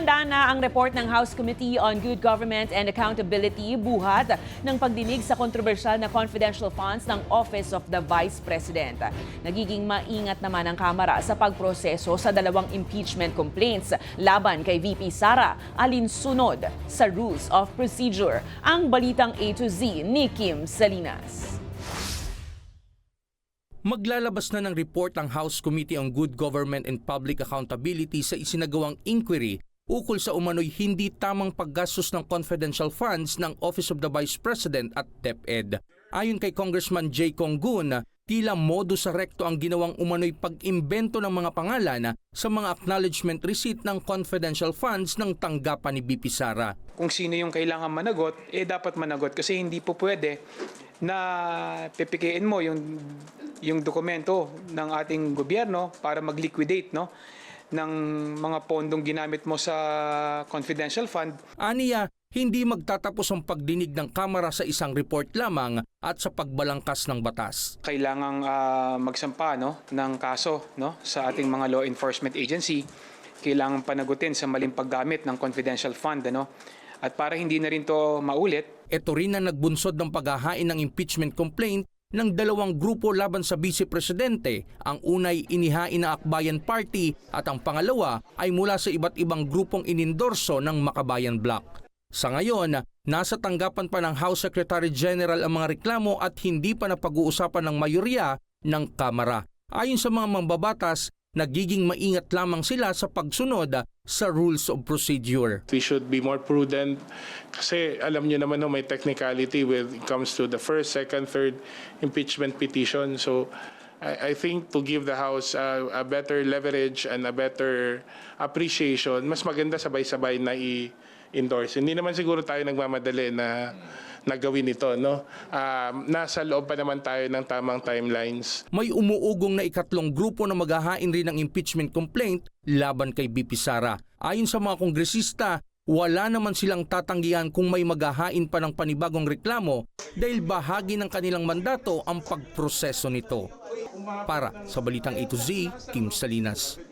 Inihanda na ang report ng House Committee on Good Government and Accountability buhat ng pagdinig sa kontrobersyal na confidential funds ng Office of the Vice President. Nagiging maingat naman ang Kamara sa pagproseso sa dalawang impeachment complaints laban kay VP Sara alinsunod sa Rules of Procedure. Ang balitang A to Z ni Kim Salinas. Maglalabas na ng report ang House Committee on Good Government and Public Accountability sa isinagawang inquiry ukol sa umano'y hindi tamang paggastos ng confidential funds ng Office of the Vice President at DepEd. Ayon kay Congressman Jay Conggun, tila modus recto ang ginawang umano'y pag-imbento ng mga pangalan sa mga acknowledgement receipt ng confidential funds ng tanggapan ni VP Sara. Kung sino yung kailangan managot, dapat managot kasi hindi po pwede na pipikiin mo yung dokumento ng ating gobyerno para mag-liquidate ng mga pondong ginamit mo sa confidential fund. Aniya, hindi magtatapos ang pagdinig ng Kamara sa isang report lamang at sa pagbalangkas ng batas. Kailangang magsampa ng kaso sa ating mga law enforcement agency. Kailangan panagutin sa maling paggamit ng confidential fund. At para hindi na rin to maulit, ito rin na nagbunsod ng paghahain ng impeachment complaint ng dalawang grupo laban sa Vice Presidente. Ang unay inihain na Akbayan Party at ang pangalawa ay mula sa iba't ibang grupong inindorso ng Makabayan Bloc. Sa ngayon, nasa tanggapan pa ng House Secretary General ang mga reklamo at hindi pa napag-uusapan ng mayorya ng Kamara. Ayon sa mga mambabatas, nagiging maingat lamang sila sa pagsunod sa Rules of Procedure. We should be more prudent kasi alam niyo naman may technicality when it comes to the first, second, third impeachment petition. So I think to give the House a better leverage and a better appreciation, mas maganda sabay-sabay na i-endorse. Hindi naman siguro tayo nagmamadali na gawin ito. Nasa loob pa naman tayo ng tamang timelines. May umuugong na ikatlong grupo na maghahain rin ng impeachment complaint laban kay VP Sara. Ayon sa mga kongresista, wala naman silang tatanggihan kung may maghahain pa ng panibagong reklamo dahil bahagi ng kanilang mandato ang pagproseso nito. Para sa Balitang A to Z, Kim Salinas.